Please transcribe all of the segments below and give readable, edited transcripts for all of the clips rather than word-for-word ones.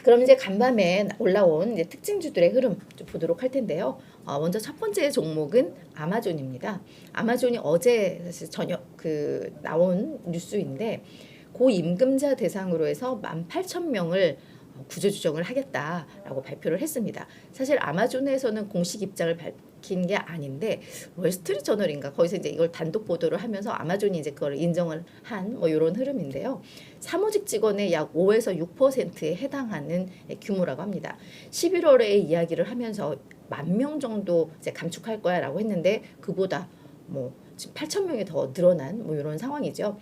그럼 이제 간밤에 올라온 이제 특징주들의 흐름 좀 보도록 할 텐데요. 먼저 첫 번째 종목은 아마존입니다. 아마존이 어제 사실 저녁 나온 뉴스인데 고임금자 대상으로 해서 18,000명을 구조조정을 하겠다라고 발표를 했습니다. 사실 아마존에서는 공식 입장을 밝힌 게 아닌데 월스트리트 저널인가 거기서 이제 이걸 단독 보도를 하면서 아마존이 이제 그걸 인정을 한 뭐 이런 흐름인데요. 사무직 직원의 약 5에서 6%에 해당하는 규모라고 합니다. 11월에 이야기를 하면서 10,000명 정도 이제 감축할 거야라고 했는데 그보다 뭐 지금 8,000명이 더 늘어난 뭐 이런 상황이죠.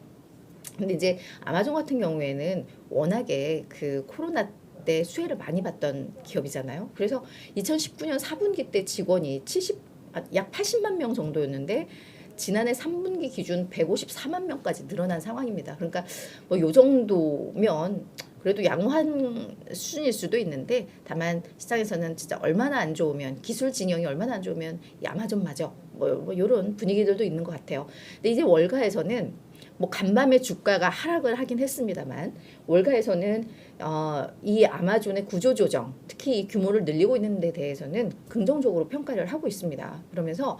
근데 이제 아마존 같은 경우에는 워낙에 그 코로나 때 수혜를 많이 받던 기업이잖아요. 그래서 2019년 4분기 때 직원이 약 80만 명 정도였는데 지난해 3분기 기준 154만 명까지 늘어난 상황입니다. 그러니까 뭐 요 정도면 그래도 양호한 수준일 수도 있는데 다만 시장에서는 진짜 얼마나 안 좋으면 기술 진영이 얼마나 안 좋으면 이 아마존마저 뭐 이런 분위기들도 있는 것 같아요. 근데 이제 월가에서는 뭐 간밤에 주가가 하락을 하긴 했습니다만 월가에서는 이 아마존의 구조조정 특히 이 규모를 늘리고 있는 데 대해서는 긍정적으로 평가를 하고 있습니다. 그러면서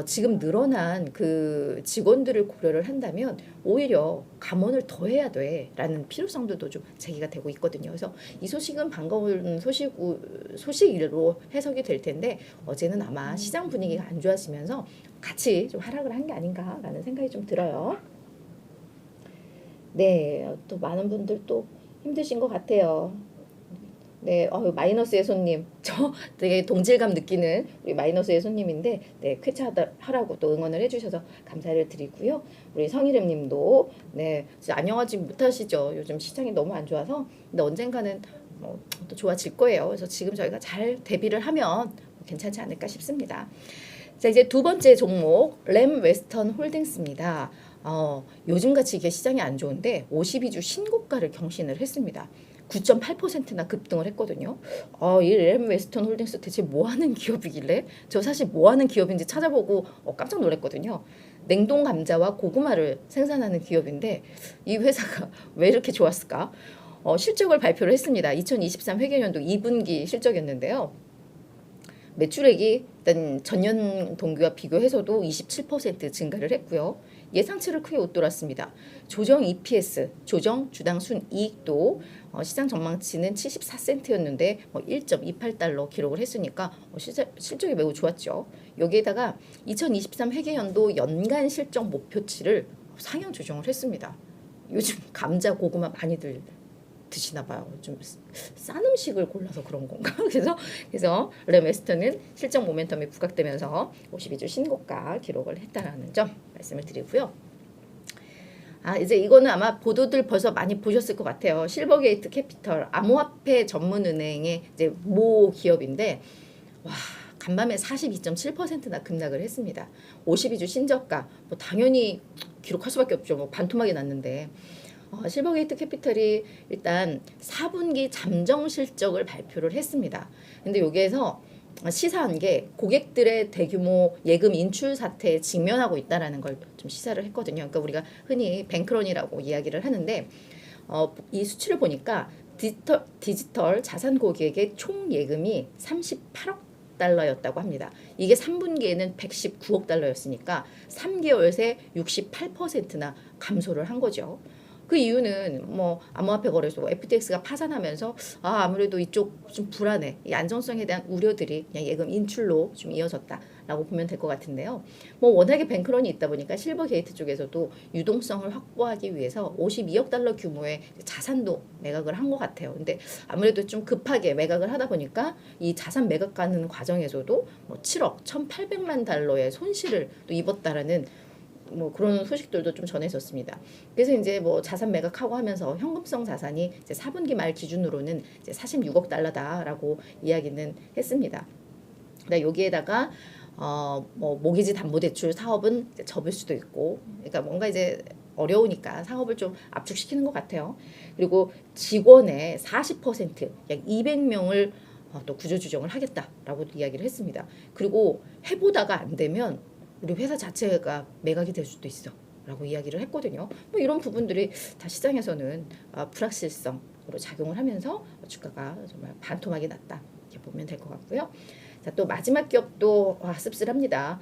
지금 늘어난 그 직원들을 고려를 한다면 오히려 감원을 더 해야 돼라는 필요성도 좀 제기가 되고 있거든요. 그래서 이 소식은 반가운 소식으로 해석이 될 텐데 어제는 아마 시장 분위기가 안 좋아지면서 같이 좀 하락을 한 게 아닌가라는 생각이 좀 들어요. 네, 또 많은 분들 또 힘드신 것 같아요. 네, 마이너스의 손님. 저 되게 동질감 느끼는 우리 마이너스의 손님인데, 네, 쾌차하라고 또 응원을 해주셔서 감사를 드리고요. 우리 성희름 님도, 네, 진짜 안녕하지 못하시죠. 요즘 시장이 너무 안 좋아서. 근데 언젠가는 또 좋아질 거예요. 그래서 지금 저희가 잘 대비를 하면 괜찮지 않을까 싶습니다. 자, 이제 두 번째 종목, 램 웨스턴 홀딩스입니다. 요즘같이 이게 시장이 안 좋은데 52주 신고가를 경신을 했습니다. 9.8%나 급등을 했거든요. 이 램 웨스턴 홀딩스 대체 뭐 하는 기업이길래? 저 사실 뭐 하는 기업인지 찾아보고 깜짝 놀랐거든요. 냉동 감자와 고구마를 생산하는 기업인데 이 회사가 왜 이렇게 좋았을까? 실적을 발표를 했습니다. 2023 회계연도 2분기 실적이었는데요. 매출액이 일단 전년 동기와 비교해서도 27% 증가를 했고요. 예상치를 크게 웃돌았습니다. 조정 EPS, 조정 주당 순이익도 시장 전망치는 74센트였는데 1.28달러 기록을 했으니까 실적이 매우 좋았죠. 여기에다가 2023 회계연도 연간 실적 목표치를 상향 조정을 했습니다. 요즘 감자, 고구마 많이들 드시나 봐요. 좀 싼 음식을 골라서 그런 건가? 그래서 램 웨스턴은 실적 모멘텀이 부각되면서 52주 신고가 기록을 했다라는 점 말씀을 드리고요. 이제 이거는 아마 보도들 벌써 많이 보셨을 것 같아요. 실버게이트 캐피털 암호화폐 전문은행의 이제 모 기업인데 와. 간밤에 42.7%나 급락을 했습니다. 52주 신저가 뭐 당연히 기록할 수밖에 없죠. 뭐 반토막이 났는데 실버게이트 캐피털이 일단 4분기 잠정 실적을 발표를 했습니다. 근데 여기에서 시사한 게 고객들의 대규모 예금 인출 사태에 직면하고 있다라는 걸 좀 시사를 했거든요. 그러니까 우리가 흔히 뱅크런이라고 이야기를 하는데 이 수치를 보니까 디지털 자산 고객의 총 예금이 38억 달러였다고 합니다. 이게 3분기에는 119억 달러였으니까 3개월 새 68%나 감소를 한 거죠. 그 이유는 뭐 암호화폐 거래소 FTX가 파산하면서 아무래도 이쪽 좀 불안해. 이 안정성에 대한 우려들이 그냥 예금 인출로 좀 이어졌다라고 보면 될 것 같은데요. 뭐 워낙에 뱅크런이 있다 보니까 실버게이트 쪽에서도 유동성을 확보하기 위해서 52억 달러 규모의 자산도 매각을 한 것 같아요. 근데 아무래도 좀 급하게 매각을 하다 보니까 이 자산 매각하는 과정에서도 뭐 7억 1,800만 달러의 손실을 또 입었다라는 뭐 그런 소식들도 좀 전해졌습니다. 그래서 이제 뭐 자산 매각하고 하면서 현금성 자산이 이제 4분기 말 기준으로는 이제 46억 달러다라고 이야기는 했습니다. 여기에다가 뭐 모기지 담보대출 사업은 이제 접을 수도 있고, 그러니까 뭔가 이제 어려우니까 사업을 좀 압축시키는 것 같아요. 그리고 직원의 40%, 약 200명을 또 구조조정을 하겠다라고 이야기를 했습니다. 그리고 해보다가 안 되면 우리 회사 자체가 매각이 될 수도 있어 라고 이야기를 했거든요. 뭐 이런 부분들이 다 시장에서는 불확실성, 부정적으로 작용을 하면서 주가가 정말 반토막이 났다 이렇게 보면 될 것 같고요. 자, 또 마지막 기업도 씁쓸합니다.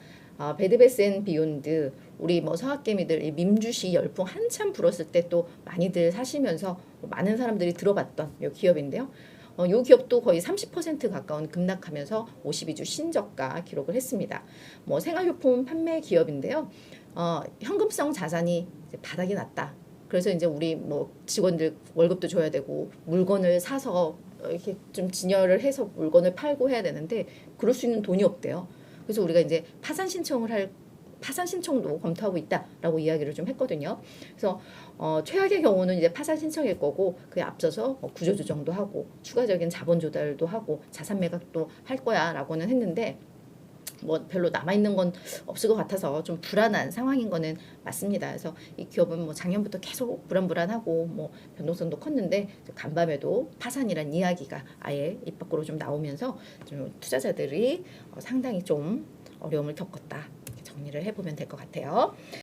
베드베스앤비욘드 우리 뭐 서학개미들 이 밈주시 열풍 한참 불었을 때 또 많이들 사시면서 많은 사람들이 들어봤던 이 기업인데요. 이 기업도 거의 30% 가까운 급락하면서 52주 신저가 기록을 했습니다. 뭐 생활용품 판매 기업인데요. 현금성 자산이 이제 바닥이 났다. 그래서 이제 우리 뭐 직원들 월급도 줘야 되고 물건을 사서 이렇게 좀 진열을 해서 물건을 팔고 해야 되는데 그럴 수 있는 돈이 없대요. 그래서 우리가 이제 파산 신청도 검토하고 있다라고 이야기를 좀 했거든요. 그래서 최악의 경우는 이제 파산 신청일 거고 그에 앞서서 구조조정도 하고 추가적인 자본 조달도 하고 자산 매각도 할 거야라고는 했는데 뭐 별로 남아있는 건 없을 것 같아서 좀 불안한 상황인 거는 맞습니다. 그래서 이 기업은 뭐 작년부터 계속 불안불안하고 뭐 변동성도 컸는데 간밤에도 파산이란 이야기가 아예 입 밖으로 좀 나오면서 좀 투자자들이 상당히 좀 어려움을 겪었다. 이렇게 정리를 해보면 될 것 같아요.